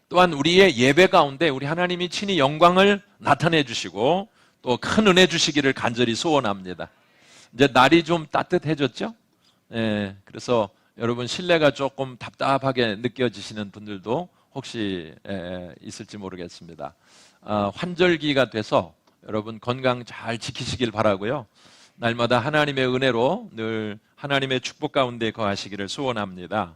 또한 우리의 예배 가운데 우리 하나님이 친히 영광을 나타내 주시고 또 큰 은혜 주시기를 간절히 소원합니다. 이제 날이 좀 따뜻해졌죠? 예, 그래서 여러분 실내가 조금 답답하게 느껴지시는 분들도 혹시 있을지 모르겠습니다. 환절기가 돼서 여러분 건강 잘 지키시길 바라고요. 날마다 하나님의 은혜로 늘 하나님의 축복 가운데 거하시기를 소원합니다.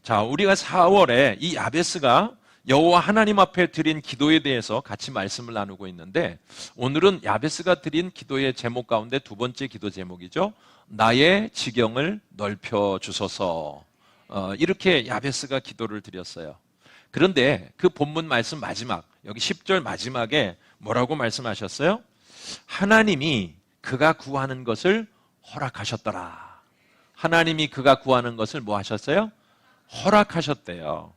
자, 우리가 4월에 이 야베스가 여호와 하나님 앞에 드린 기도에 대해서 같이 말씀을 나누고 있는데, 오늘은 야베스가 드린 기도의 제목 가운데 두 번째 기도 제목이죠. 나의 지경을 넓혀 주소서. 이렇게 야베스가 기도를 드렸어요. 그런데 그 본문 말씀 마지막, 여기 10절 마지막에 뭐라고 말씀하셨어요? 하나님이 그가 구하는 것을 허락하셨더라. 하나님이 그가 구하는 것을 뭐 하셨어요? 허락하셨대요.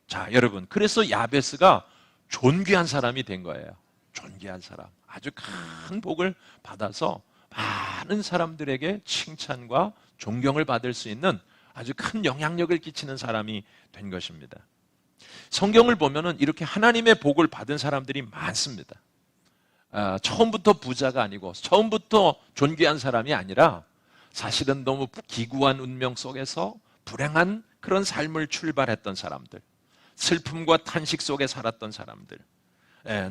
자, 여러분, 그래서 야베스가 존귀한 사람이 된 거예요. 존귀한 사람. 아주 큰 복을 받아서 많은 사람들에게 칭찬과 존경을 받을 수 있는 아주 큰 영향력을 끼치는 사람이 된 것입니다. 성경을 보면은 이렇게 하나님의 복을 받은 사람들이 많습니다. 처음부터 부자가 아니고 처음부터 존귀한 사람이 아니라 사실은 너무 기구한 운명 속에서 불행한 그런 삶을 출발했던 사람들, 슬픔과 탄식 속에 살았던 사람들,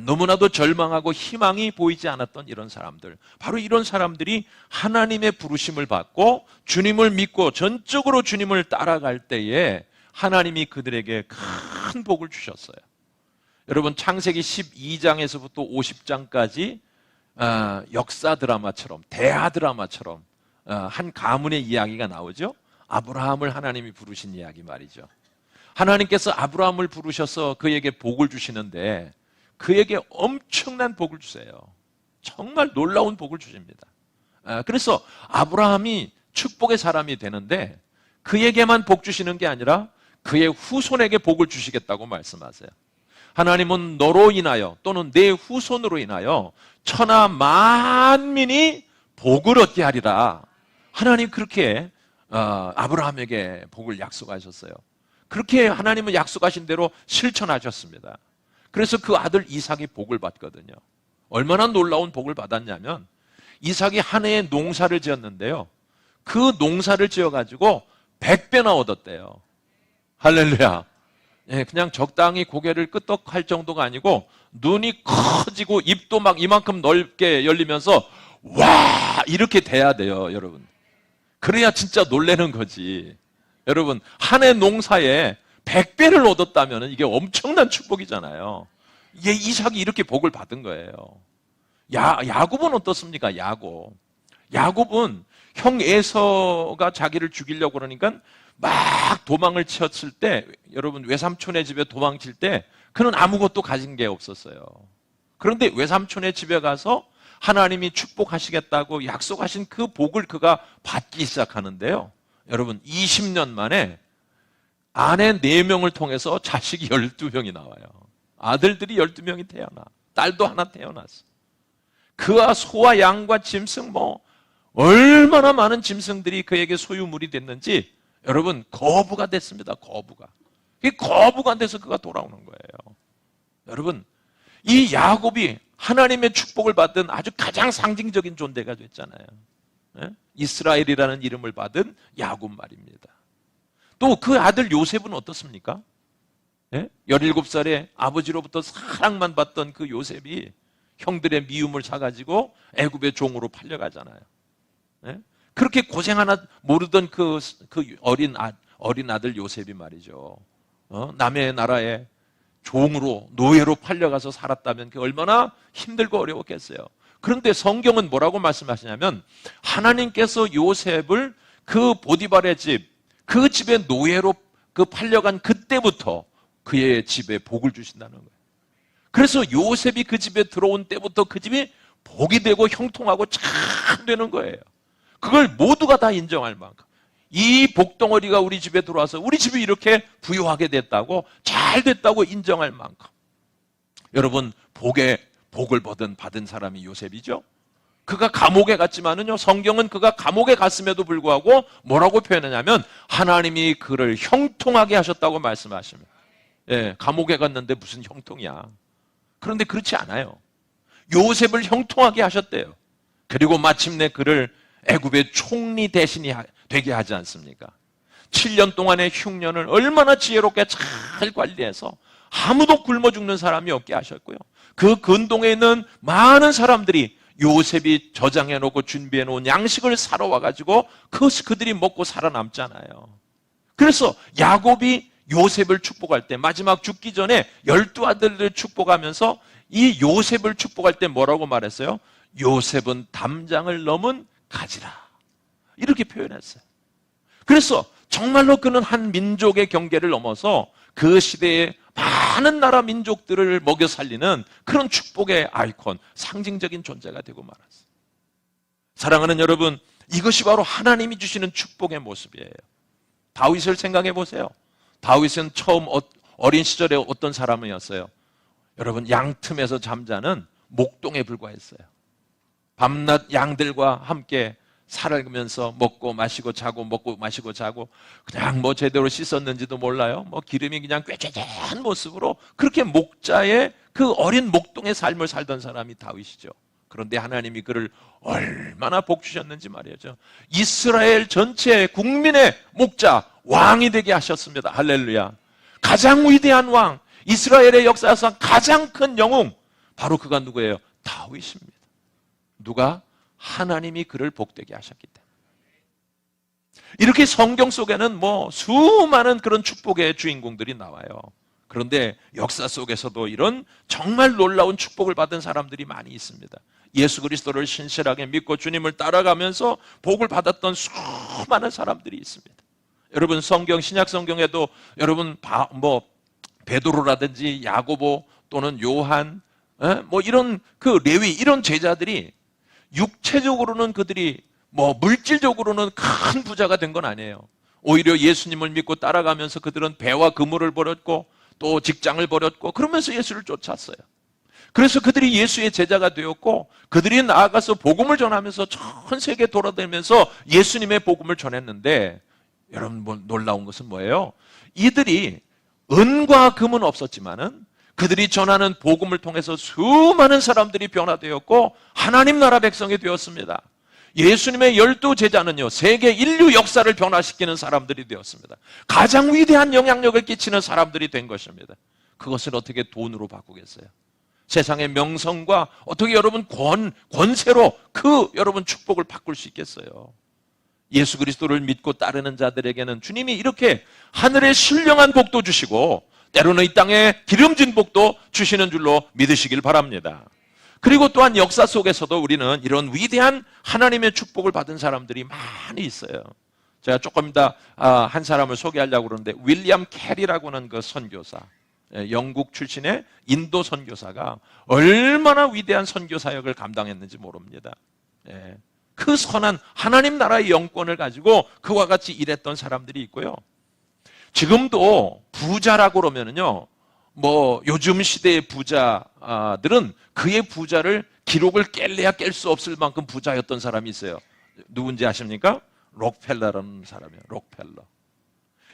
너무나도 절망하고 희망이 보이지 않았던 이런 사람들, 바로 이런 사람들이 하나님의 부르심을 받고 주님을 믿고 전적으로 주님을 따라갈 때에 하나님이 그들에게 큰 복을 주셨어요. 여러분, 창세기 12장에서부터 50장까지 역사 드라마처럼, 대하 드라마처럼 한 가문의 이야기가 나오죠. 아브라함을 하나님이 부르신 이야기 말이죠. 하나님께서 아브라함을 부르셔서 그에게 복을 주시는데 그에게 엄청난 복을 주세요. 정말 놀라운 복을 주십니다. 그래서 아브라함이 축복의 사람이 되는데 그에게만 복 주시는 게 아니라 그의 후손에게 복을 주시겠다고 말씀하세요. 하나님은 너로 인하여 또는 내 후손으로 인하여 천하 만민이 복을 얻게 하리라. 하나님 그렇게 아브라함에게 복을 약속하셨어요. 그렇게 하나님은 약속하신 대로 실천하셨습니다. 그래서 그 아들 이삭이 복을 받거든요. 얼마나 놀라운 복을 받았냐면 이삭이 한 해에 농사를 지었는데요, 그 농사를 지어가지고 100배나 얻었대요. 할렐루야. 그냥 적당히 고개를 끄덕할 정도가 아니고 눈이 커지고 입도 막 이만큼 넓게 열리면서 와 이렇게 돼야 돼요, 여러분. 그래야 진짜 놀라는 거지. 여러분, 한 해 농사에 100배를 얻었다면 이게 엄청난 축복이잖아요. 이게 이삭이 이렇게 복을 받은 거예요. 야곱은 어떻습니까? 야곱은 형 에서가 자기를 죽이려고 그러니까 막 도망을 쳤을 때, 여러분 외삼촌의 집에 도망칠 때 그는 아무것도 가진 게 없었어요. 그런데 외삼촌의 집에 가서 하나님이 축복하시겠다고 약속하신 그 복을 그가 받기 시작하는데요, 여러분 20년 만에 아내 4명을 통해서 자식이 12명이 나와요. 아들들이 12명이 태어나, 딸도 하나 태어났어. 그와 소와 양과 짐승, 얼마나 많은 짐승들이 그에게 소유물이 됐는지 여러분 거부가 됐습니다. 거부가 돼서 그가 돌아오는 거예요. 여러분, 이 야곱이 하나님의 축복을 받은 아주 가장 상징적인 존재가 됐잖아요. 이스라엘이라는 이름을 받은 야곱 말입니다. 또 그 아들 요셉은 어떻습니까? 17살에 아버지로부터 사랑만 받던 그 요셉이 형들의 미움을 사가지고 애굽의 종으로 팔려가잖아요. 그렇게 고생 하나 모르던 그 어린 아들 요셉이 말이죠, 남의 나라에 종으로, 노예로 팔려가서 살았다면 그게 얼마나 힘들고 어려웠겠어요. 그런데 성경은 뭐라고 말씀하시냐면 하나님께서 요셉을 그 보디발의 집, 그 집의 노예로 그 팔려간 그때부터 그의 집에 복을 주신다는 거예요. 그래서 요셉이 그 집에 들어온 때부터 그 집이 복이 되고 형통하고 참 되는 거예요. 그걸 모두가 다 인정할 만큼, 이 복덩어리가 우리 집에 들어와서 우리 집이 이렇게 부유하게 됐다고, 잘 됐다고 인정할 만큼, 여러분 복을 받은 사람이 요셉이죠. 그가 감옥에 갔지만은요, 성경은 그가 감옥에 갔음에도 불구하고 뭐라고 표현하냐면 하나님이 그를 형통하게 하셨다고 말씀하십니다. 예, 감옥에 갔는데 무슨 형통이야. 그런데 그렇지 않아요. 요셉을 형통하게 하셨대요. 그리고 마침내 그를 애굽의 총리 대신이 되게 하지 않습니까? 7년 동안의 흉년을 얼마나 지혜롭게 잘 관리해서 아무도 굶어 죽는 사람이 없게 하셨고요. 그 근동에 있는 많은 사람들이 요셉이 저장해 놓고 준비해 놓은 양식을 사러 와가지고 그들이 먹고 살아남잖아요. 그래서 야곱이 요셉을 축복할 때 마지막 죽기 전에 12아들을 축복하면서 이 요셉을 축복할 때 뭐라고 말했어요? 요셉은 담장을 넘은 가지라. 이렇게 표현했어요. 그래서 정말로 그는 한 민족의 경계를 넘어서 그 시대에 많은 나라 민족들을 먹여 살리는 그런 축복의 아이콘, 상징적인 존재가 되고 말았어요. 사랑하는 여러분, 이것이 바로 하나님이 주시는 축복의 모습이에요. 다윗을 생각해 보세요. 다윗은 처음 어린 시절에 어떤 사람이었어요? 여러분, 양틈에서 잠자는 목동에 불과했어요. 밤낮 양들과 함께 살아가면서 먹고 마시고 자고 먹고 마시고 자고 그냥 뭐 제대로 씻었는지도 몰라요. 뭐 기름이 그냥 꾀죄죄한 모습으로 그렇게 목자의 그 어린 목동의 삶을 살던 사람이 다윗이죠. 그런데 하나님이 그를 얼마나 복 주셨는지 말이죠. 이스라엘 전체 국민의 목자, 왕이 되게 하셨습니다. 할렐루야. 가장 위대한 왕, 이스라엘의 역사상 가장 큰 영웅, 바로 그가 누구예요? 다윗입니다. 누가? 하나님이 그를 복되게 하셨기 때문에. 이렇게 성경 속에는 뭐 수많은 그런 축복의 주인공들이 나와요. 그런데 역사 속에서도 이런 정말 놀라운 축복을 받은 사람들이 많이 있습니다. 예수 그리스도를 신실하게 믿고 주님을 따라가면서 복을 받았던 수많은 사람들이 있습니다. 여러분, 성경, 신약 성경에도 여러분 뭐 베드로라든지 야고보 또는 요한, 뭐 이런 그 레위, 이런 제자들이 육체적으로는 그들이 뭐 물질적으로는 큰 부자가 된 건 아니에요. 오히려 예수님을 믿고 따라가면서 그들은 배와 그물을 버렸고 또 직장을 버렸고 그러면서 예수를 쫓았어요. 그래서 그들이 예수의 제자가 되었고 그들이 나아가서 복음을 전하면서 전 세계 돌아다니면서 예수님의 복음을 전했는데, 여러분 뭐 놀라운 것은 뭐예요? 이들이 은과 금은 없었지만은 그들이 전하는 복음을 통해서 수많은 사람들이 변화되었고 하나님 나라 백성이 되었습니다. 예수님의 12제자는요, 세계 인류 역사를 변화시키는 사람들이 되었습니다. 가장 위대한 영향력을 끼치는 사람들이 된 것입니다. 그것을 어떻게 돈으로 바꾸겠어요? 세상의 명성과 어떻게 여러분 권세로 그 여러분 축복을 바꿀 수 있겠어요? 예수 그리스도를 믿고 따르는 자들에게는 주님이 이렇게 하늘의 신령한 복도 주시고 때로는 이 땅에 기름진 복도 주시는 줄로 믿으시길 바랍니다. 그리고 또한 역사 속에서도 우리는 이런 위대한 하나님의 축복을 받은 사람들이 많이 있어요. 제가 조금 이따 한 사람을 소개하려고 그러는데, 윌리엄 캐리라고 하는 그 선교사, 영국 출신의 인도 선교사가 얼마나 위대한 선교 사역을 감당했는지 모릅니다. 그 선한 하나님 나라의 영권을 가지고 그와 같이 일했던 사람들이 있고요. 지금도 부자라고 그러면은요, 뭐 요즘 시대의 부자들은 그의 부자를 기록을 깰래야 깰 수 없을 만큼 부자였던 사람이 있어요. 누군지 아십니까? 록펠러라는 사람이에요. 록펠러.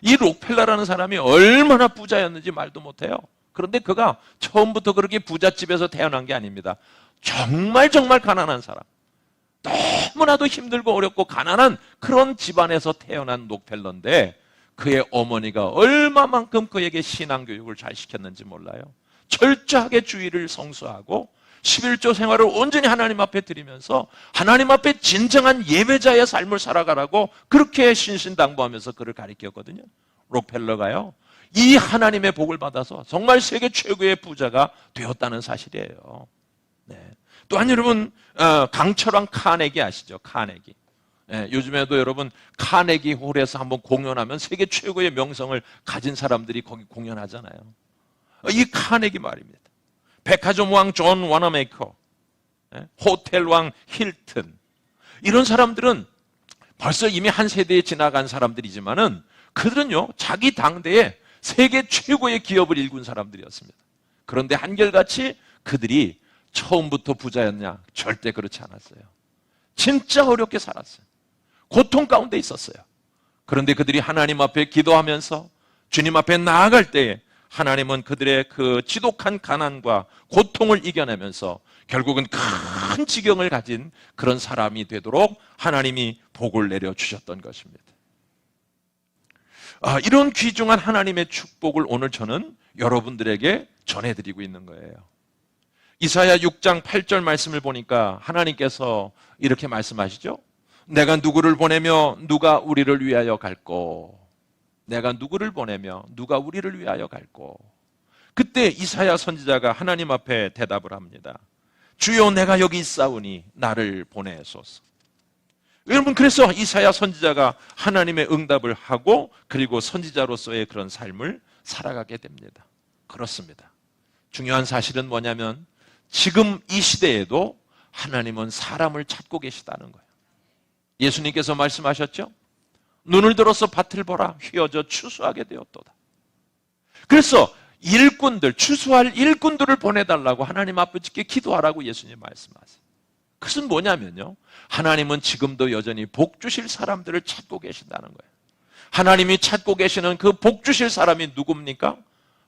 이 록펠러라는 사람이 얼마나 부자였는지 말도 못해요. 그런데 그가 처음부터 그렇게 부잣집에서 태어난 게 아닙니다. 정말 가난한 사람, 너무나도 힘들고 어렵고 가난한 그런 집안에서 태어난 록펠러인데, 그의 어머니가 얼마만큼 그에게 신앙교육을 잘 시켰는지 몰라요. 철저하게 주의를 성수하고 11조 생활을 온전히 하나님 앞에 드리면서 하나님 앞에 진정한 예배자의 삶을 살아가라고 그렇게 신신당부하면서 그를 가르쳤거든요. 록펠러가요, 이 하나님의 복을 받아서 정말 세계 최고의 부자가 되었다는 사실이에요. 또한 여러분, 강철왕 카네기 아시죠? 카네기. 요즘에도 여러분 카네기 홀에서 한번 공연하면 세계 최고의 명성을 가진 사람들이 거기 공연하잖아요. 이 카네기 말입니다. 백화점 왕 존 와나메이커, 호텔 왕 힐튼, 이런 사람들은 벌써 이미 한 세대에 지나간 사람들이지만은 그들은요, 자기 당대에 세계 최고의 기업을 일군 사람들이었습니다. 그런데 한결같이 그들이 처음부터 부자였냐? 절대 그렇지 않았어요. 진짜 어렵게 살았어요. 고통 가운데 있었어요. 그런데 그들이 하나님 앞에 기도하면서 주님 앞에 나아갈 때에 하나님은 그들의 그 지독한 가난과 고통을 이겨내면서 결국은 큰 지경을 가진 그런 사람이 되도록 하나님이 복을 내려주셨던 것입니다. 이런 귀중한 하나님의 축복을 오늘 저는 여러분들에게 전해드리고 있는 거예요. 이사야 6장 8절 말씀을 보니까 하나님께서 이렇게 말씀하시죠. 내가 누구를 보내며 누가 우리를 위하여 갈꼬. 내가 누구를 보내며 누가 우리를 위하여 갈꼬. 그때 이사야 선지자가 하나님 앞에 대답을 합니다. 주여 내가 여기 있사오니 나를 보내소서. 여러분, 그래서 이사야 선지자가 하나님의 응답을 하고 그리고 선지자로서의 그런 삶을 살아가게 됩니다. 그렇습니다. 중요한 사실은 뭐냐면 지금 이 시대에도 하나님은 사람을 찾고 계시다는 거예요. 예수님께서 말씀하셨죠? 눈을 들어서 밭을 보라 휘어져 추수하게 되었도다. 그래서 일꾼들, 추수할 일꾼들을 보내달라고 하나님 아버지께 기도하라고 예수님 말씀하세요. 그것은 뭐냐면요, 하나님은 지금도 여전히 복 주실 사람들을 찾고 계신다는 거예요. 하나님이 찾고 계시는 그 복 주실 사람이 누굽니까?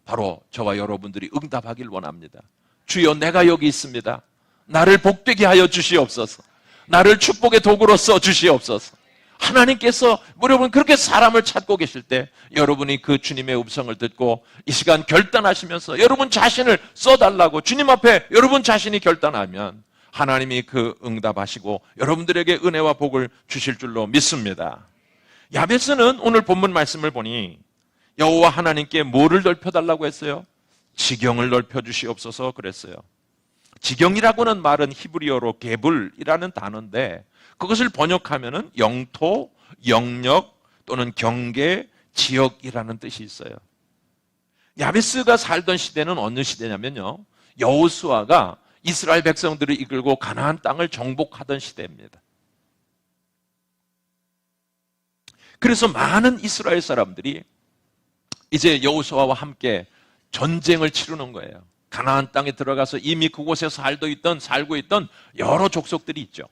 바로 저와 여러분들이 응답하길 원합니다. 주여 내가 여기 있습니다. 나를 복되게 하여 주시옵소서. 나를 축복의 도구로 써 주시옵소서. 하나님께서 여러분 그렇게 사람을 찾고 계실 때 여러분이 그 주님의 음성을 듣고 이 시간 결단하시면서 여러분 자신을 써달라고 주님 앞에 여러분 자신이 결단하면 하나님이 그 응답하시고 여러분들에게 은혜와 복을 주실 줄로 믿습니다. 야베스는 오늘 본문 말씀을 보니 여호와 하나님께 뭐를 넓혀달라고 했어요? 지경을 넓혀주시옵소서 그랬어요. 지경이라고는 말은 히브리어로 게불이라는 단어인데 그것을 번역하면은 영토, 영역 또는 경계, 지역이라는 뜻이 있어요. 야베스가 살던 시대는 어느 시대냐면요, 여호수아가 이스라엘 백성들을 이끌고 가나안 땅을 정복하던 시대입니다. 그래서 많은 이스라엘 사람들이 이제 여호수아와 함께 전쟁을 치르는 거예요. 가나안 땅에 들어가서 이미 그곳에 살고 있던 여러 족속들이 있죠.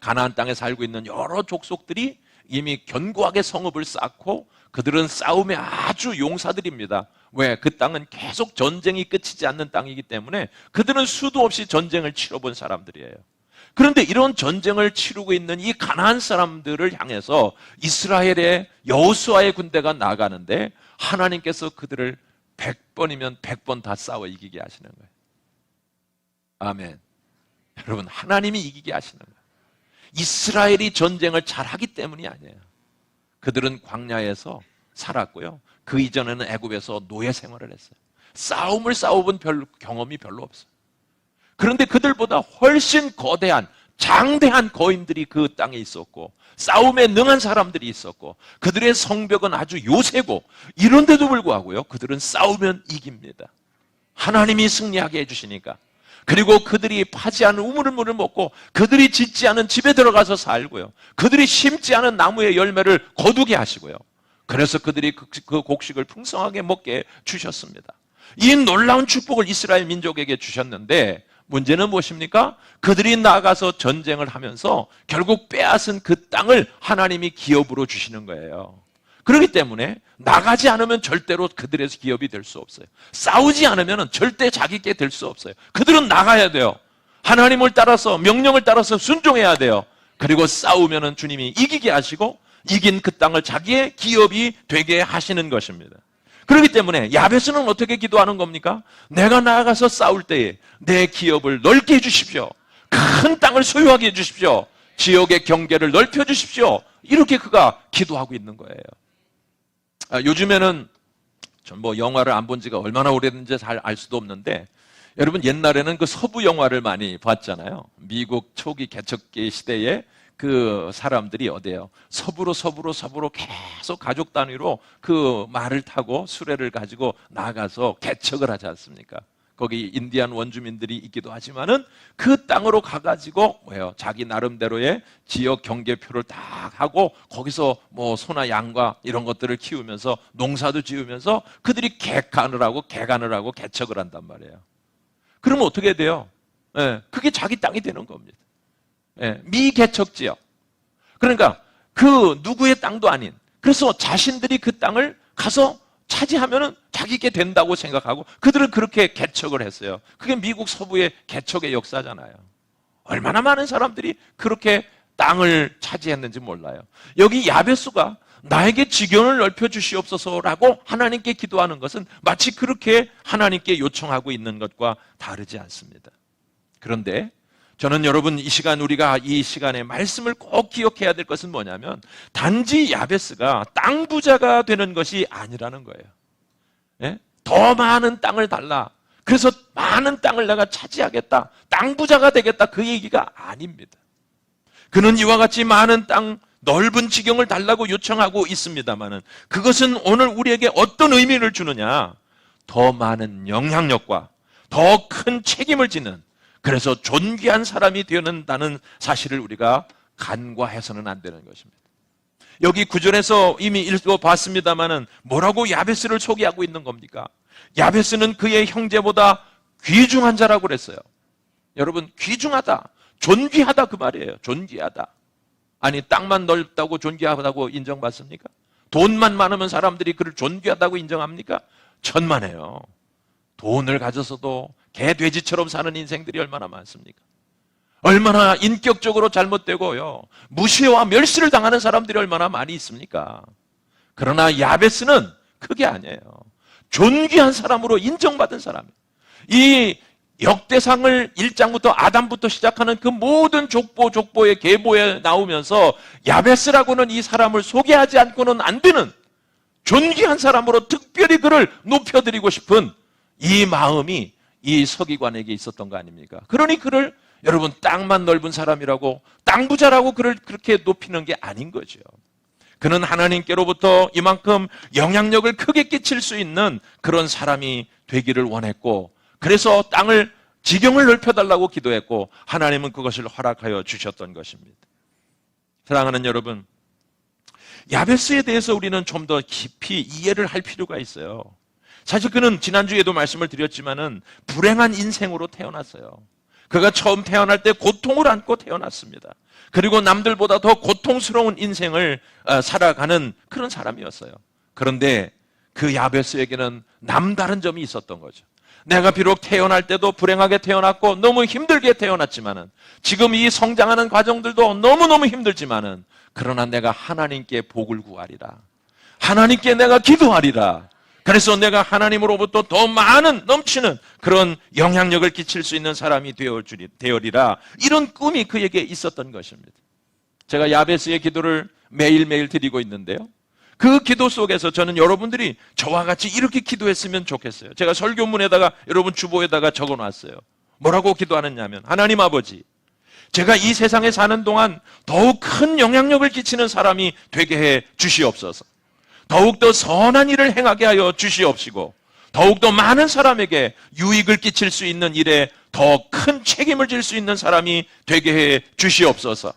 가나안 땅에 살고 있는 여러 족속들이 이미 견고하게 성읍을 쌓고 그들은 싸움에 아주 용사들입니다. 왜? 그 땅은 계속 전쟁이 끝이지 않는 땅이기 때문에 그들은 수도 없이 전쟁을 치러본 사람들이에요. 그런데 이런 전쟁을 치르고 있는 이 가나안 사람들을 향해서 이스라엘의 여호수아의 군대가 나가는데 하나님께서 그들을 100번이면 100번 다 싸워 이기게 하시는 거예요. 아멘. 여러분, 하나님이 이기게 하시는 거예요. 이스라엘이 전쟁을 잘하기 때문이 아니에요. 그들은 광야에서 살았고요. 그 이전에는 애굽에서 노예 생활을 했어요. 싸움을 싸워본 경험이 별로 없어요. 그런데 그들보다 훨씬 거대한 장대한 거인들이 그 땅에 있었고 싸움에 능한 사람들이 있었고 그들의 성벽은 아주 요새고 이런데도 불구하고요, 그들은 싸우면 이깁니다. 하나님이 승리하게 해주시니까. 그리고 그들이 파지 않은 우물물을 먹고 그들이 짓지 않은 집에 들어가서 살고요, 그들이 심지 않은 나무의 열매를 거두게 하시고요, 그래서 그들이 그 곡식을 풍성하게 먹게 주셨습니다. 이 놀라운 축복을 이스라엘 민족에게 주셨는데 문제는 무엇입니까? 그들이 나가서 전쟁을 하면서 결국 빼앗은 그 땅을 하나님이 기업으로 주시는 거예요. 그렇기 때문에 나가지 않으면 절대로 그들의 기업이 될 수 없어요. 싸우지 않으면 절대 자기께 될 수 없어요. 그들은 나가야 돼요. 하나님을 따라서 명령을 따라서 순종해야 돼요. 그리고 싸우면 주님이 이기게 하시고 이긴 그 땅을 자기의 기업이 되게 하시는 것입니다. 그렇기 때문에 야베스는 어떻게 기도하는 겁니까? 내가 나아가서 싸울 때에 내 기업을 넓게 해주십시오. 큰 땅을 소유하게 해주십시오. 지역의 경계를 넓혀주십시오. 이렇게 그가 기도하고 있는 거예요. 요즘에는 전 영화를 안 본 지가 얼마나 오래됐는지 잘 알 수도 없는데 여러분, 옛날에는 그 서부 영화를 많이 봤잖아요. 미국 초기 개척기 시대에 그 사람들이 어디에요? 서부로 계속 가족 단위로 그 말을 타고 수레를 가지고 나가서 개척을 하지 않습니까? 거기 인디안 원주민들이 있기도 하지만은 그 땅으로 가가지고 자기 나름대로의 지역 경계표를 딱 하고 거기서 소나 양과 이런 것들을 키우면서 농사도 지으면서 그들이 개간을 하고 개척을 한단 말이에요. 그러면 어떻게 돼요? 그게 자기 땅이 되는 겁니다. 미개척 지역. 그러니까 그 누구의 땅도 아닌, 그래서 자신들이 그 땅을 가서 차지하면은 자기게 된다고 생각하고 그들은 그렇게 개척을 했어요. 그게 미국 서부의 개척의 역사잖아요. 얼마나 많은 사람들이 그렇게 땅을 차지했는지 몰라요. 여기 야베스가 나에게 지경을 넓혀 주시옵소서라고 하나님께 기도하는 것은 마치 그렇게 하나님께 요청하고 있는 것과 다르지 않습니다. 그런데 저는 여러분 우리가 이 시간에 말씀을 꼭 기억해야 될 것은 뭐냐면 단지 야베스가 땅 부자가 되는 것이 아니라는 거예요. 예? 더 많은 땅을 달라. 그래서 많은 땅을 내가 차지하겠다. 땅 부자가 되겠다. 그 얘기가 아닙니다. 그는 이와 같이 많은 땅, 넓은 지경을 달라고 요청하고 있습니다만은 그것은 오늘 우리에게 어떤 의미를 주느냐? 더 많은 영향력과 더 큰 책임을 지는, 그래서 존귀한 사람이 되는다는 사실을 우리가 간과해서는 안 되는 것입니다. 여기 9절에서 이미 읽어봤습니다만은 뭐라고 야베스를 소개하고 있는 겁니까? 야베스는 그의 형제보다 귀중한 자라고 그랬어요. 여러분, 귀중하다, 존귀하다 그 말이에요. 존귀하다. 아니, 땅만 넓다고 존귀하다고 인정받습니까? 돈만 많으면 사람들이 그를 존귀하다고 인정합니까? 천만에요. 돈을 가져서도 개, 돼지처럼 사는 인생들이 얼마나 많습니까? 얼마나 인격적으로 잘못되고요, 무시와 멸시를 당하는 사람들이 얼마나 많이 있습니까? 그러나 야베스는 그게 아니에요. 존귀한 사람으로 인정받은 사람이에요. 이 역대상을 1장부터 아담부터 시작하는 그 모든 족보의 계보에 나오면서 야베스라고는 이 사람을 소개하지 않고는 안 되는 존귀한 사람으로 특별히 그를 높여드리고 싶은 이 마음이 이 서기관에게 있었던 거 아닙니까? 그러니 그를 여러분 땅만 넓은 사람이라고, 땅 부자라고 그를 그렇게 높이는 게 아닌 거죠. 그는 하나님께로부터 이만큼 영향력을 크게 끼칠 수 있는 그런 사람이 되기를 원했고, 그래서 땅을 지경을 넓혀달라고 기도했고 하나님은 그것을 허락하여 주셨던 것입니다. 사랑하는 여러분, 야베스에 대해서 우리는 좀 더 깊이 이해를 할 필요가 있어요. 사실 그는 지난주에도 말씀을 드렸지만은 불행한 인생으로 태어났어요. 그가 처음 태어날 때 고통을 안고 태어났습니다. 그리고 남들보다 더 고통스러운 인생을 살아가는 그런 사람이었어요. 그런데 그 야베스에게는 남다른 점이 있었던 거죠. 내가 비록 태어날 때도 불행하게 태어났고 너무 힘들게 태어났지만은, 지금 이 성장하는 과정들도 너무너무 힘들지만은, 그러나 내가 하나님께 복을 구하리라. 하나님께 내가 기도하리라. 그래서 내가 하나님으로부터 더 많은 넘치는 그런 영향력을 끼칠 수 있는 사람이 되어리라. 이런 꿈이 그에게 있었던 것입니다. 제가 야베스의 기도를 매일매일 드리고 있는데요, 그 기도 속에서 저는 여러분들이 저와 같이 이렇게 기도했으면 좋겠어요. 제가 설교문에다가 여러분 주보에다가 적어놨어요. 뭐라고 기도하느냐면, 하나님 아버지, 제가 이 세상에 사는 동안 더욱 큰 영향력을 끼치는 사람이 되게 해 주시옵소서. 더욱더 선한 일을 행하게 하여 주시옵시고, 더욱더 많은 사람에게 유익을 끼칠 수 있는 일에 더 큰 책임을 질 수 있는 사람이 되게 해 주시옵소서.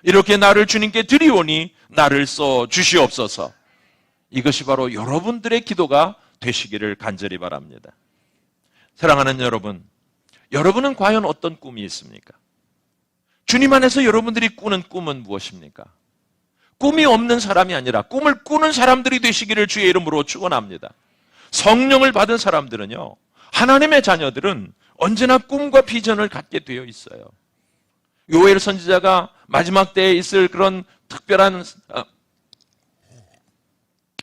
이렇게 나를 주님께 드리오니 나를 써 주시옵소서. 이것이 바로 여러분들의 기도가 되시기를 간절히 바랍니다. 사랑하는 여러분, 여러분은 과연 어떤 꿈이 있습니까? 주님 안에서 여러분들이 꾸는 꿈은 무엇입니까? 꿈이 없는 사람이 아니라 꿈을 꾸는 사람들이 되시기를 주의 이름으로 축원합니다. 성령을 받은 사람들은요, 하나님의 자녀들은 언제나 꿈과 비전을 갖게 되어 있어요. 요엘 선지자가 마지막 때에 있을 그런 특별한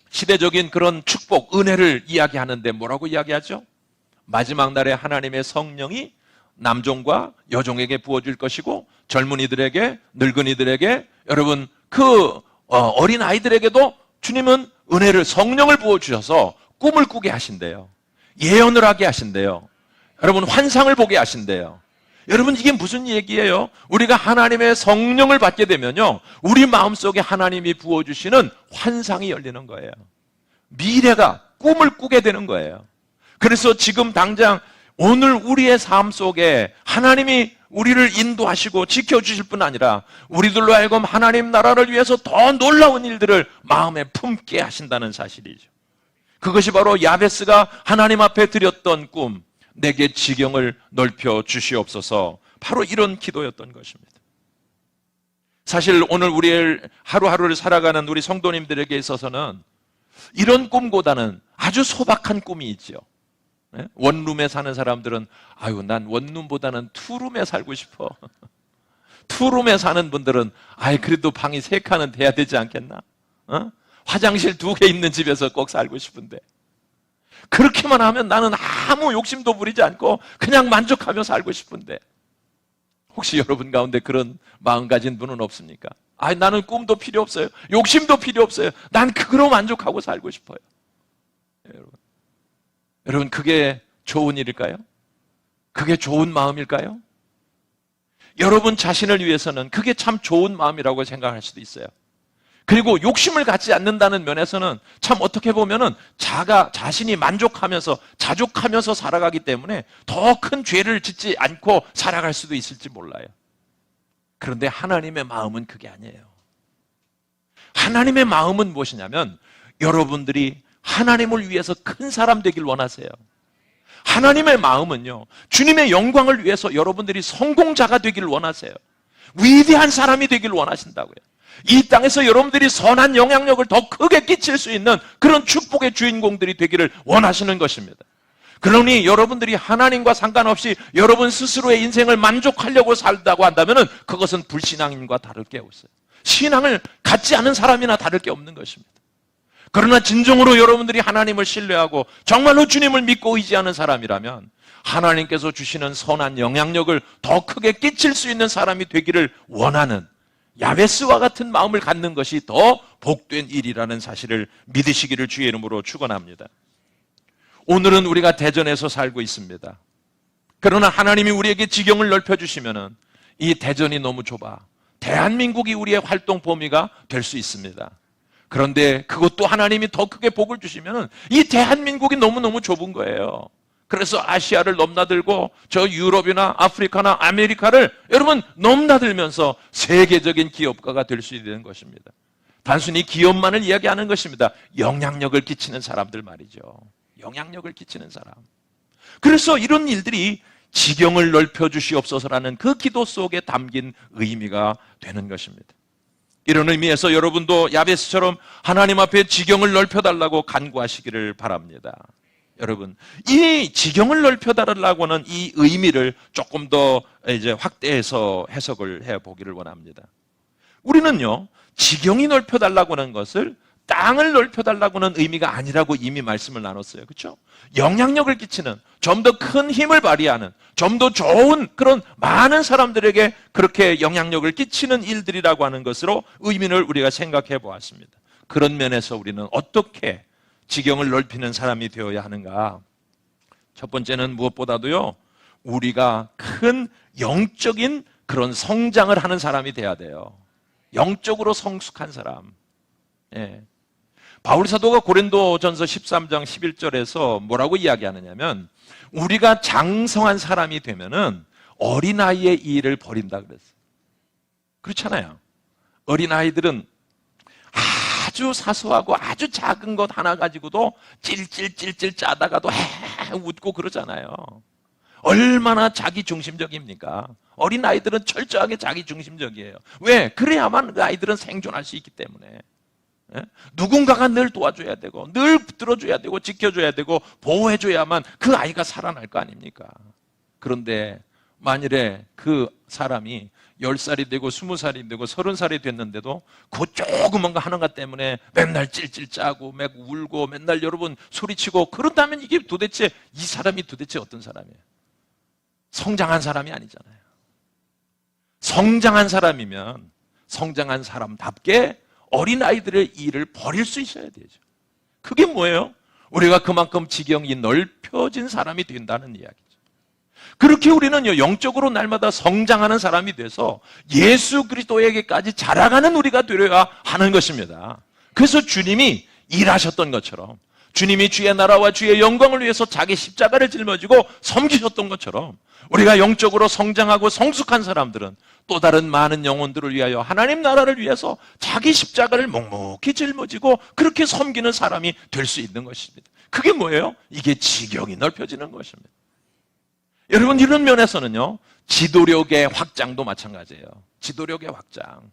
시대적인 그런 축복, 은혜를 이야기하는데 뭐라고 이야기하죠? 마지막 날에 하나님의 성령이 남종과 여종에게 부어질 것이고, 젊은이들에게, 늙은이들에게, 여러분 그 어린 아이들에게도 주님은 은혜를, 성령을 부어주셔서 꿈을 꾸게 하신대요. 예언을 하게 하신대요. 여러분 환상을 보게 하신대요. 여러분 이게 무슨 얘기예요? 우리가 하나님의 성령을 받게 되면요, 우리 마음속에 하나님이 부어주시는 환상이 열리는 거예요. 미래가, 꿈을 꾸게 되는 거예요. 그래서 지금 당장 오늘 우리의 삶 속에 하나님이 우리를 인도하시고 지켜주실 뿐 아니라 우리들로 하여금 하나님 나라를 위해서 더 놀라운 일들을 마음에 품게 하신다는 사실이죠. 그것이 바로 야베스가 하나님 앞에 드렸던 꿈, 내게 지경을 넓혀 주시옵소서, 바로 이런 기도였던 것입니다. 사실 오늘 우리의 하루하루를 살아가는 우리 성도님들에게 있어서는 이런 꿈보다는 아주 소박한 꿈이 있죠. 예? 원룸에 사는 사람들은 아유, 난 원룸보다는 투룸에 살고 싶어. 투룸에 사는 분들은 아이, 그래도 방이 3칸은 돼야 되지 않겠나? 어? 화장실 2개 있는 집에서 꼭 살고 싶은데. 그렇게만 하면 나는 아무 욕심도 부리지 않고 그냥 만족하며 살고 싶은데. 혹시 여러분 가운데 그런 마음 가진 분은 없습니까? 아이, 나는 꿈도 필요 없어요. 욕심도 필요 없어요. 난 그거로 만족하고 살고 싶어요. 여러분, 그게 좋은 일일까요? 그게 좋은 마음일까요? 여러분 자신을 위해서는 그게 참 좋은 마음이라고 생각할 수도 있어요. 그리고 욕심을 갖지 않는다는 면에서는 참 어떻게 보면은 자신이 만족하면서 자족하면서 살아가기 때문에 더 큰 죄를 짓지 않고 살아갈 수도 있을지 몰라요. 그런데 하나님의 마음은 그게 아니에요. 하나님의 마음은 무엇이냐면 여러분들이 하나님을 위해서 큰 사람 되길 원하세요. 하나님의 마음은요, 주님의 영광을 위해서 여러분들이 성공자가 되길 원하세요. 위대한 사람이 되길 원하신다고요. 이 땅에서 여러분들이 선한 영향력을 더 크게 끼칠 수 있는 그런 축복의 주인공들이 되기를 원하시는 것입니다. 그러니 여러분들이 하나님과 상관없이 여러분 스스로의 인생을 만족하려고 살다고 한다면 그것은 불신앙인과 다를 게 없어요. 신앙을 갖지 않은 사람이나 다를 게 없는 것입니다. 그러나 진정으로 여러분들이 하나님을 신뢰하고 정말로 주님을 믿고 의지하는 사람이라면 하나님께서 주시는 선한 영향력을 더 크게 끼칠 수 있는 사람이 되기를 원하는 야베스와 같은 마음을 갖는 것이 더 복된 일이라는 사실을 믿으시기를 주의 이름으로 축원합니다. 오늘은 우리가 대전에서 살고 있습니다. 그러나 하나님이 우리에게 지경을 넓혀주시면은 이 대전이 너무 좁아 대한민국이 우리의 활동 범위가 될 수 있습니다. 그런데 그것도 하나님이 더 크게 복을 주시면은 이 대한민국이 너무너무 좁은 거예요. 그래서 아시아를 넘나들고 저 유럽이나 아프리카나 아메리카를 여러분 넘나들면서 세계적인 기업가가 될 수 있는 것입니다. 단순히 기업만을 이야기하는 것입니다. 영향력을 끼치는 사람들 말이죠. 영향력을 끼치는 사람. 그래서 이런 일들이 지경을 넓혀 주시옵소서라는 그 기도 속에 담긴 의미가 되는 것입니다. 이런 의미에서 여러분도 야베스처럼 하나님 앞에 지경을 넓혀달라고 간구하시기를 바랍니다. 여러분, 이 지경을 넓혀달라고 하는 이 의미를 조금 더 이제 확대해서 해석을 해보기를 원합니다. 우리는요, 지경이 넓혀달라고 하는 것을 땅을 넓혀달라고 하는 의미가 아니라고 이미 말씀을 나눴어요. 그렇죠? 영향력을 끼치는, 좀 더 큰 힘을 발휘하는, 좀 더 좋은 그런 많은 사람들에게 그렇게 영향력을 끼치는 일들이라고 하는 것으로 의미를 우리가 생각해 보았습니다. 그런 면에서 우리는 어떻게 지경을 넓히는 사람이 되어야 하는가? 첫 번째는 무엇보다도요, 우리가 큰 영적인 그런 성장을 하는 사람이 돼야 돼요. 영적으로 성숙한 사람. 예. 바울 사도가 고린도전서 13장 11절에서 뭐라고 이야기하느냐면 우리가 장성한 사람이 되면은 어린아이의 일을 버린다 그랬어요. 그렇잖아요. 어린아이들은 아주 사소하고 아주 작은 것 하나 가지고도 찔찔찔찔 짜다가도 웃고 그러잖아요. 얼마나 자기중심적입니까? 어린아이들은 철저하게 자기중심적이에요. 왜? 그래야만 그 아이들은 생존할 수 있기 때문에. 누군가가 늘 도와줘야 되고 늘 붙들어줘야 되고 지켜줘야 되고 보호해줘야만 그 아이가 살아날 거 아닙니까? 그런데 만일에 그 사람이 10살이 되고 20살이 되고 30살이 됐는데도 그 조그만 거 하는 것 때문에 맨날 찔찔 짜고 막 울고 맨날 여러분 소리치고 그런다면 이게 도대체 이 사람이 도대체 어떤 사람이에요? 성장한 사람이 아니잖아요. 성장한 사람이면 성장한 사람답게 어린아이들의 일을 버릴 수 있어야 되죠. 그게 뭐예요? 우리가 그만큼 지경이 넓혀진 사람이 된다는 이야기죠. 그렇게 우리는요, 영적으로 날마다 성장하는 사람이 돼서 예수 그리스도에게까지 자라가는 우리가 되려야 하는 것입니다. 그래서 주님이 일하셨던 것처럼 주님이 주의 나라와 주의 영광을 위해서 자기 십자가를 짊어지고 섬기셨던 것처럼 우리가 영적으로 성장하고 성숙한 사람들은 또 다른 많은 영혼들을 위하여 하나님 나라를 위해서 자기 십자가를 묵묵히 짊어지고 그렇게 섬기는 사람이 될 수 있는 것입니다. 그게 뭐예요? 이게 지경이 넓혀지는 것입니다. 여러분, 이런 면에서는요, 지도력의 확장도 마찬가지예요. 지도력의 확장.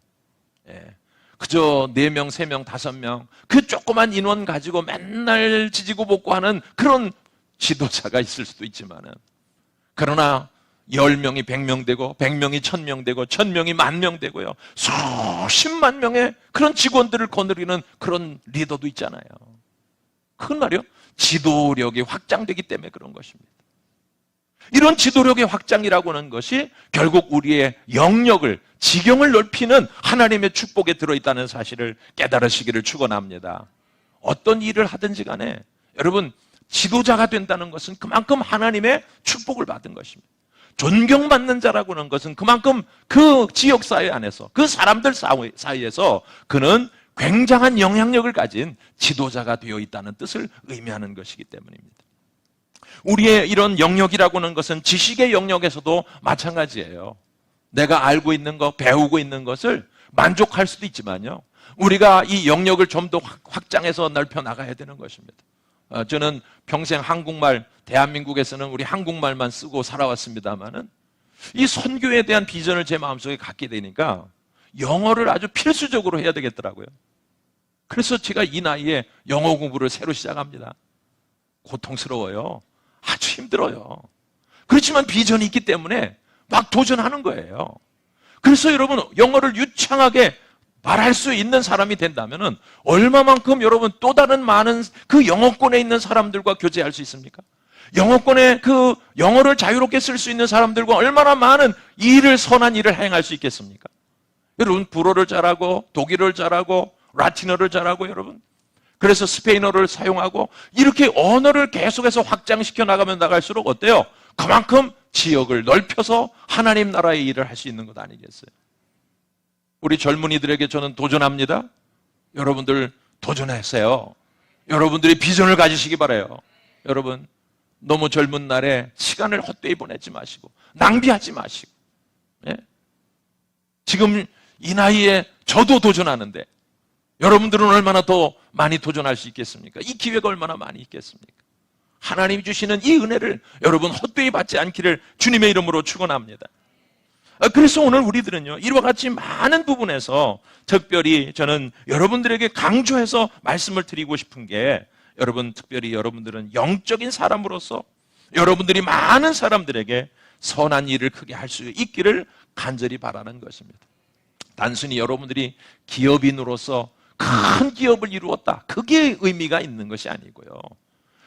예. 그저 4명, 3명, 5명 그 조그만 인원 가지고 맨날 지지고 볶고 하는 그런 지도자가 있을 수도 있지만은, 그러나 10명이 100명 되고 100명이 1000명 되고 1000명이 10,000명 되고요, 수십만 명의 그런 직원들을 거느리는 그런 리더도 있잖아요. 그건 말이요, 지도력이 확장되기 때문에 그런 것입니다. 이런 지도력의 확장이라고 하는 것이 결국 우리의 영역을, 지경을 넓히는 하나님의 축복에 들어있다는 사실을 깨달으시기를 축원합니다. 어떤 일을 하든지 간에 여러분, 지도자가 된다는 것은 그만큼 하나님의 축복을 받은 것입니다. 존경받는 자라고 하는 것은 그만큼 그 지역사회 안에서, 그 사람들 사이에서 그는 굉장한 영향력을 가진 지도자가 되어 있다는 뜻을 의미하는 것이기 때문입니다. 우리의 이런 영역이라고 하는 것은 지식의 영역에서도 마찬가지예요. 내가 알고 있는 것, 배우고 있는 것을 만족할 수도 있지만요, 우리가 이 영역을 좀 더 확장해서 넓혀 나가야 되는 것입니다. 저는 평생 한국말, 대한민국에서는 우리 한국말만 쓰고 살아왔습니다만은 이 선교에 대한 비전을 제 마음속에 갖게 되니까 영어를 아주 필수적으로 해야 되겠더라고요. 그래서 제가 이 나이에 영어 공부를 새로 시작합니다. 고통스러워요. 아주 힘들어요. 그렇지만 비전이 있기 때문에 막 도전하는 거예요. 그래서 여러분, 영어를 유창하게 말할 수 있는 사람이 된다면 얼마만큼 여러분 또 다른 많은 그 영어권에 있는 사람들과 교제할 수 있습니까? 영어권에 그 영어를 자유롭게 쓸 수 있는 사람들과 얼마나 많은 일을, 선한 일을 행할 수 있겠습니까? 여러분, 불어를 잘하고 독일어를 잘하고 라틴어를 잘하고, 여러분, 그래서 스페인어를 사용하고 이렇게 언어를 계속해서 확장시켜 나가면 나갈수록 어때요? 그만큼 지역을 넓혀서 하나님 나라의 일을 할 수 있는 것 아니겠어요? 우리 젊은이들에게 저는 도전합니다. 여러분들 도전하세요. 여러분들이 비전을 가지시기 바라요. 여러분, 너무 젊은 날에 시간을 헛되이 보내지 마시고 낭비하지 마시고, 예? 지금 이 나이에 저도 도전하는데 여러분들은 얼마나 더 많이 도전할 수 있겠습니까? 이 기회가 얼마나 많이 있겠습니까? 하나님이 주시는 이 은혜를 여러분 헛되이 받지 않기를 주님의 이름으로 축원합니다. 그래서 오늘 우리들은요, 이와 같이 많은 부분에서 특별히 저는 여러분들에게 강조해서 말씀을 드리고 싶은 게, 여러분, 특별히 여러분들은 영적인 사람으로서 여러분들이 많은 사람들에게 선한 일을 크게 할 수 있기를 간절히 바라는 것입니다. 단순히 여러분들이 기업인으로서 큰 기업을 이루었다, 그게 의미가 있는 것이 아니고요,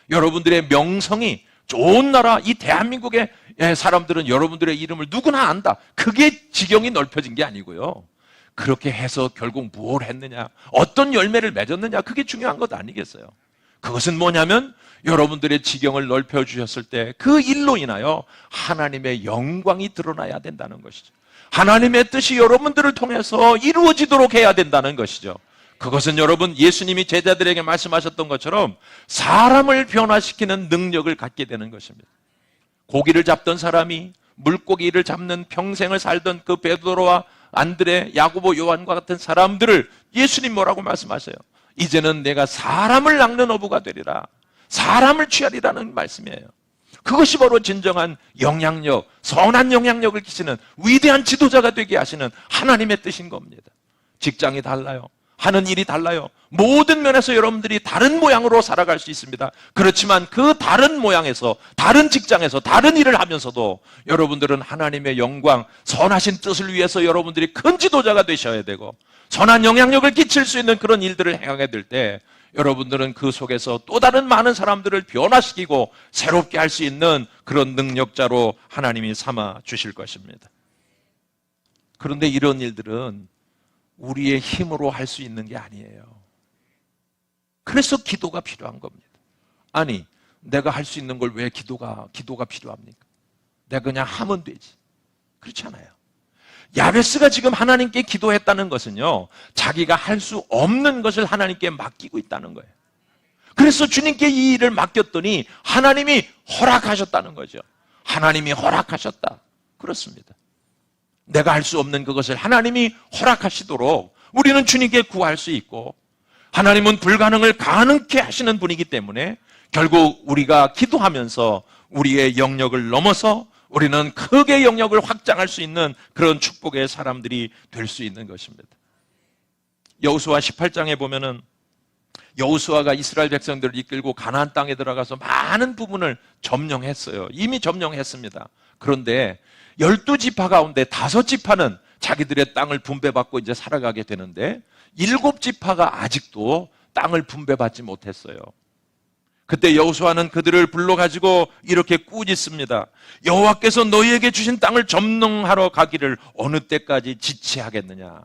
여러분들의 명성이 좋은 나라, 이 대한민국의 사람들은 여러분들의 이름을 누구나 안다, 그게 지경이 넓혀진 게 아니고요, 그렇게 해서 결국 무엇을 했느냐, 어떤 열매를 맺었느냐, 그게 중요한 것 아니겠어요? 그것은 뭐냐면 여러분들의 지경을 넓혀주셨을 때 그 일로 인하여 하나님의 영광이 드러나야 된다는 것이죠. 하나님의 뜻이 여러분들을 통해서 이루어지도록 해야 된다는 것이죠. 그것은 여러분, 예수님이 제자들에게 말씀하셨던 것처럼 사람을 변화시키는 능력을 갖게 되는 것입니다. 고기를 잡던 사람이 물고기를 잡는 평생을 살던 그 베드로와 안드레, 야고보, 요한과 같은 사람들을 예수님 뭐라고 말씀하세요? 이제는 내가 사람을 낚는 어부가 되리라, 사람을 취하리라는 말씀이에요. 그것이 바로 진정한 영향력, 선한 영향력을 끼치는 위대한 지도자가 되게 하시는 하나님의 뜻인 겁니다. 직장이 달라요, 하는 일이 달라요, 모든 면에서 여러분들이 다른 모양으로 살아갈 수 있습니다. 그렇지만 그 다른 모양에서, 다른 직장에서, 다른 일을 하면서도 여러분들은 하나님의 영광, 선하신 뜻을 위해서 여러분들이 큰 지도자가 되셔야 되고, 선한 영향력을 끼칠 수 있는 그런 일들을 행하게 될 때 여러분들은 그 속에서 또 다른 많은 사람들을 변화시키고 새롭게 할 수 있는 그런 능력자로 하나님이 삼아 주실 것입니다. 그런데 이런 일들은 우리의 힘으로 할 수 있는 게 아니에요. 그래서 기도가 필요한 겁니다. 아니, 내가 할 수 있는 걸 왜 기도가 필요합니까? 내가 그냥 하면 되지. 그렇지 않아요. 야베스가 지금 하나님께 기도했다는 것은요, 자기가 할 수 없는 것을 하나님께 맡기고 있다는 거예요. 그래서 주님께 이 일을 맡겼더니 하나님이 허락하셨다는 거죠. 하나님이 허락하셨다. 그렇습니다. 내가 할 수 없는 그것을 하나님이 허락하시도록 우리는 주님께 구할 수 있고, 하나님은 불가능을 가능케 하시는 분이기 때문에 결국 우리가 기도하면서 우리의 영역을 넘어서 우리는 크게 영역을 확장할 수 있는 그런 축복의 사람들이 될 수 있는 것입니다. 여호수아 18장에 보면은 여호수아가 이스라엘 백성들을 이끌고 가나안 땅에 들어가서 많은 부분을 점령했어요. 이미 점령했습니다. 그런데 12지파 가운데 5지파는 자기들의 땅을 분배받고 이제 살아가게 되는데 7지파가 아직도 땅을 분배받지 못했어요. 그때 여호수아는 그들을 불러가지고 이렇게 꾸짖습니다. 여호와께서 너희에게 주신 땅을 점령하러 가기를 어느 때까지 지체하겠느냐.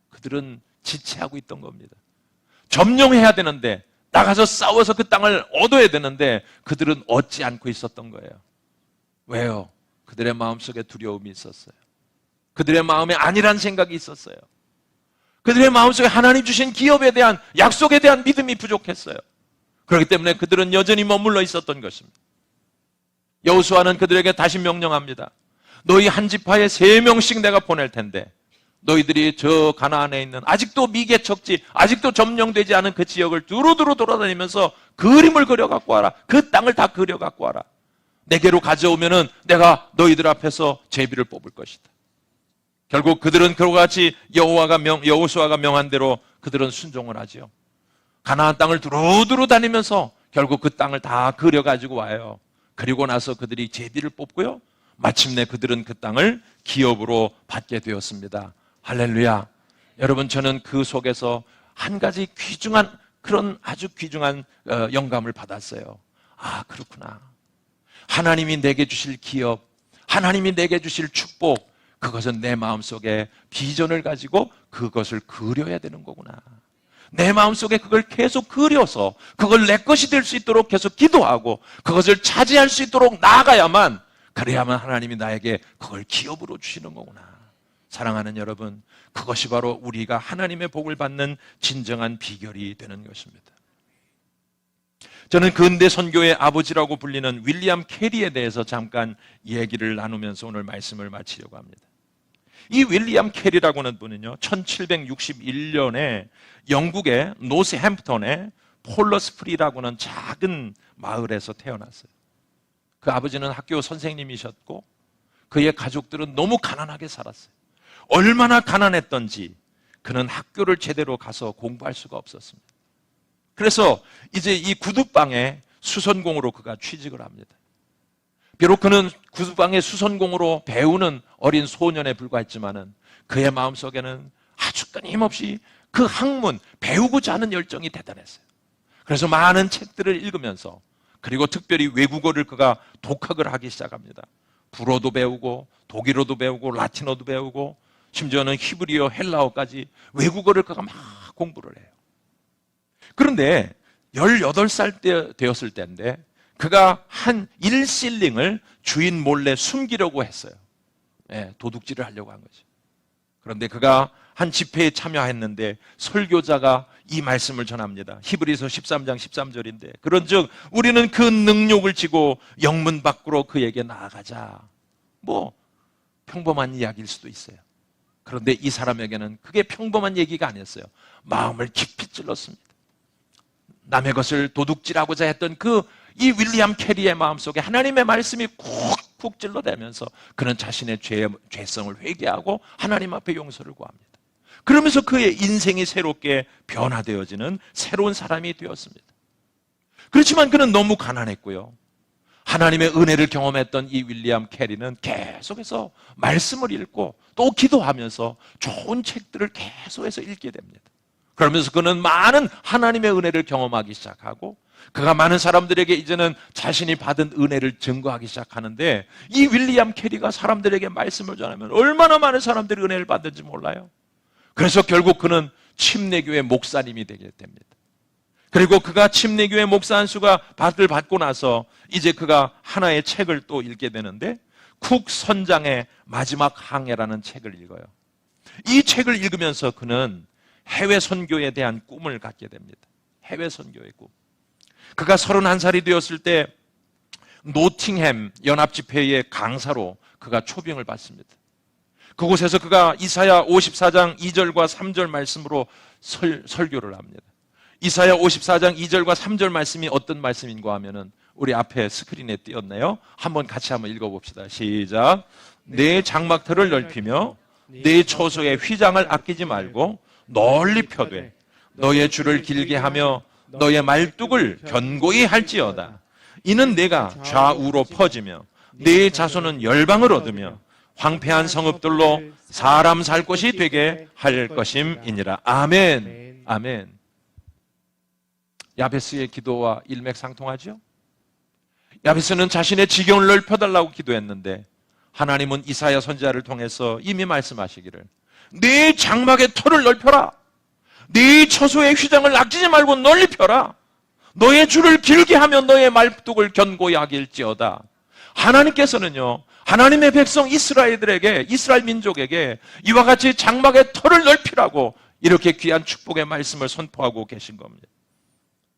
그들은 지체하고 있던 겁니다. 점령해야 되는데, 나가서 싸워서 그 땅을 얻어야 되는데 그들은 얻지 않고 있었던 거예요. 왜요? 그들의 마음속에 두려움이 있었어요. 그들의 마음에 아니란 생각이 있었어요. 그들의 마음속에 하나님 주신 기업에 대한, 약속에 대한 믿음이 부족했어요. 그렇기 때문에 그들은 여전히 머물러 있었던 것입니다. 여호수아는 그들에게 다시 명령합니다. 너희 한 지파에 3명씩 내가 보낼 텐데 너희들이 저 가나안에 있는 아직도 미개척지, 아직도 점령되지 않은 그 지역을 두루두루 돌아다니면서 그림을 그려갖고 와라. 그 땅을 다 그려갖고 와라. 내게로 가져오면은 내가 너희들 앞에서 제비를 뽑을 것이다. 결국 그들은 그와 같이 여호수아가 명한 대로 그들은 순종을 하지요. 가나안 땅을 두루두루 다니면서 결국 그 땅을 다 그려가지고 와요. 그리고 나서 그들이 제비를 뽑고요. 마침내 그들은 그 땅을 기업으로 받게 되었습니다. 할렐루야. 여러분, 저는 그 속에서 한 가지 귀중한, 그런 아주 귀중한 영감을 받았어요. 아, 그렇구나. 하나님이 내게 주실 기업, 하나님이 내게 주실 축복, 그것은 내 마음속에 비전을 가지고 그것을 그려야 되는 거구나. 내 마음속에 그걸 계속 그려서 그걸 내 것이 될 수 있도록 계속 기도하고 그것을 차지할 수 있도록 나아가야만, 그래야만 하나님이 나에게 그걸 기업으로 주시는 거구나. 사랑하는 여러분, 그것이 바로 우리가 하나님의 복을 받는 진정한 비결이 되는 것입니다. 저는 근대 선교의 아버지라고 불리는 윌리엄 캐리에 대해서 잠깐 얘기를 나누면서 오늘 말씀을 마치려고 합니다. 이 윌리엄 캐리라고는 분은요, 1761년에 영국의 노스햄프턴의 폴러스프리라고 하는 작은 마을에서 태어났어요. 그 아버지는 학교 선생님이셨고 그의 가족들은 너무 가난하게 살았어요. 얼마나 가난했던지 그는 학교를 제대로 가서 공부할 수가 없었습니다. 그래서 이제 이 구두방에 수선공으로 그가 취직을 합니다. 비록 그는 구두방의 수선공으로 배우는 어린 소년에 불과했지만은 그의 마음속에는 아주 끊임없이 그 학문, 배우고자 하는 열정이 대단했어요. 그래서 많은 책들을 읽으면서, 그리고 특별히 외국어를 그가 독학을 하기 시작합니다. 불어도 배우고 독일어도 배우고 라틴어도 배우고 심지어는 히브리어, 헬라어까지 외국어를 그가 막 공부를 해요. 그런데 18살 되었을 때인데 그가 한 1실링을 주인 몰래 숨기려고 했어요. 도둑질을 하려고 한 거죠. 그런데 그가 한 집회에 참여했는데 설교자가 이 말씀을 전합니다. 히브리서 13장 13절인데 그런즉 우리는 그 능력을 지고 영문 밖으로 그에게 나아가자. 뭐 평범한 이야기일 수도 있어요. 그런데 이 사람에게는 그게 평범한 얘기가 아니었어요. 마음을 깊이 찔렀습니다. 남의 것을 도둑질하고자 했던 이 윌리엄 캐리의 마음속에 하나님의 말씀이 쿡쿡 찔러대면서 그는 자신의 죄성을 회개하고 하나님 앞에 용서를 구합니다. 그러면서 그의 인생이 새롭게 변화되어지는 새로운 사람이 되었습니다. 그렇지만 그는 너무 가난했고요. 하나님의 은혜를 경험했던 이 윌리엄 캐리는 계속해서 말씀을 읽고 또 기도하면서 좋은 책들을 계속해서 읽게 됩니다. 그러면서 그는 많은 하나님의 은혜를 경험하기 시작하고 그가 많은 사람들에게 이제는 자신이 받은 은혜를 증거하기 시작하는데 이 윌리엄 캐리가 사람들에게 말씀을 전하면 얼마나 많은 사람들이 은혜를 받는지 몰라요. 그래서 결국 그는 침례교회 목사님이 되게 됩니다. 그리고 그가 침례교회 목사 한 수가 받고 나서 이제 그가 하나의 책을 또 읽게 되는데 쿡 선장의 마지막 항해라는 책을 읽어요. 이 책을 읽으면서 그는 해외 선교에 대한 꿈을 갖게 됩니다. 해외 선교의 꿈. 그가 31살이 되었을 때 노팅햄 연합집회의 강사로 그가 초빙을 받습니다. 그곳에서 그가 이사야 54장 2절과 3절 말씀으로 설교를 합니다. 이사야 54장 2절과 3절 말씀이 어떤 말씀인가 하면은 우리 앞에 스크린에 띄었네요. 한번 같이 한번 읽어봅시다. 시작. 내 장막터를 넓히며 내 초소의 휘장을 아끼지 말고 널리 펴되 너의 줄을 길게 하며 너의 말뚝을 견고히 할지어다. 이는 내가 좌우로 퍼지며 네 자손은 열방을 얻으며 황폐한 성읍들로 사람 살 곳이 되게 할 것임이니라. 아멘. 아멘. 야베스의 기도와 일맥상통하죠? 야베스는 자신의 지경을 넓혀달라고 기도했는데 하나님은 이사야 선지자를 통해서 이미 말씀하시기를 네 장막의 터를 넓혀라. 네 처소의 휘장을 아끼지 말고 널리 펴라. 너의 줄을 길게 하며 너의 말뚝을 견고히 하길지어다. 하나님께서는요, 하나님의 백성 이스라엘 민족에게 이와 같이 장막의 터를 넓히라고 이렇게 귀한 축복의 말씀을 선포하고 계신 겁니다.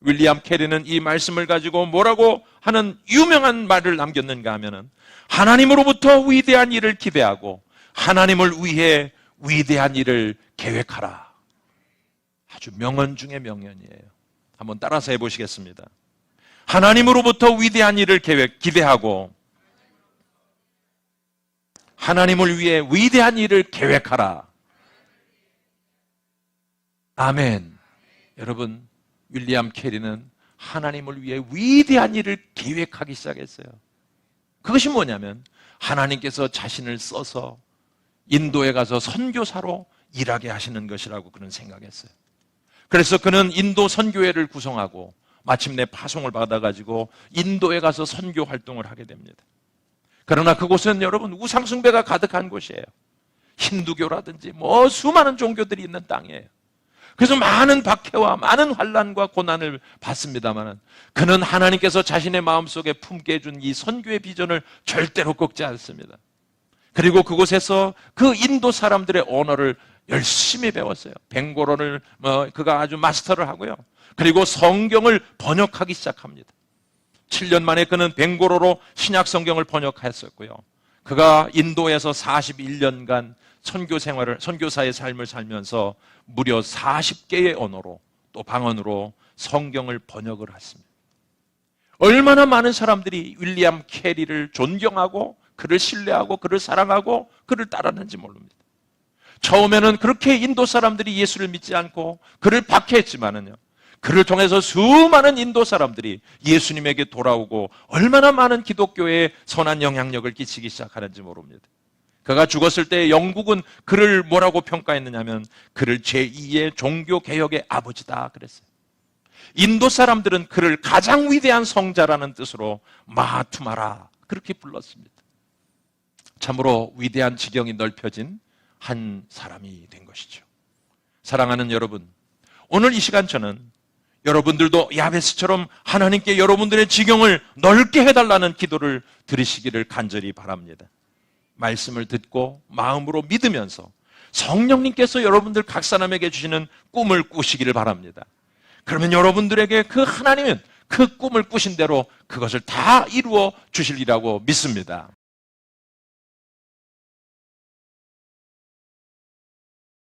윌리엄 캐리는 이 말씀을 가지고 뭐라고 하는 유명한 말을 남겼는가 하면은 하나님으로부터 위대한 일을 기대하고 하나님을 위해 위대한 일을 계획하라. 아주 명언 중에 명언이에요. 한번 따라서 해보시겠습니다. 하나님으로부터 위대한 일을 기대하고 하나님을 위해 위대한 일을 계획하라. 아멘. 여러분, 윌리엄 캐리는 하나님을 위해 위대한 일을 계획하기 시작했어요. 그것이 뭐냐면 하나님께서 자신을 써서 인도에 가서 선교사로 일하게 하시는 것이라고 그는 생각했어요. 그래서 그는 인도 선교회를 구성하고 마침내 파송을 받아가지고 인도에 가서 선교 활동을 하게 됩니다. 그러나 그곳은 여러분 우상숭배가 가득한 곳이에요. 힌두교라든지 수많은 종교들이 있는 땅이에요. 그래서 많은 박해와 많은 환난과 고난을 받습니다만 그는 하나님께서 자신의 마음속에 품게 해준 이 선교의 비전을 절대로 꺾지 않습니다. 그리고 그곳에서 그 인도 사람들의 언어를 열심히 배웠어요. 벵고로를 그가 아주 마스터를 하고요. 그리고 성경을 번역하기 시작합니다. 7년 만에 그는 벵고로로 신약 성경을 번역했었고요. 그가 인도에서 41년간 선교사의 삶을 살면서 무려 40개의 언어로 또 방언으로 성경을 번역을 했습니다. 얼마나 많은 사람들이 윌리엄 캐리를 존경하고 그를 신뢰하고 그를 사랑하고 그를 따랐는지 모릅니다. 처음에는 그렇게 인도 사람들이 예수를 믿지 않고 그를 박해했지만은요, 그를 통해서 수많은 인도 사람들이 예수님에게 돌아오고 얼마나 많은 기독교에 선한 영향력을 끼치기 시작하는지 모릅니다. 그가 죽었을 때 영국은 그를 뭐라고 평가했느냐면 그를 제2의 종교개혁의 아버지다 그랬어요. 인도 사람들은 그를 가장 위대한 성자라는 뜻으로 마하투마라 그렇게 불렀습니다. 참으로 위대한 지경이 넓혀진 한 사람이 된 것이죠. 사랑하는 여러분, 오늘 이 시간 저는 여러분들도 야베스처럼 하나님께 여러분들의 지경을 넓게 해달라는 기도를 드리시기를 간절히 바랍니다. 말씀을 듣고 마음으로 믿으면서 성령님께서 여러분들 각 사람에게 주시는 꿈을 꾸시기를 바랍니다. 그러면 여러분들에게 그 하나님은 그 꿈을 꾸신 대로 그것을 다 이루어 주시리라고 믿습니다.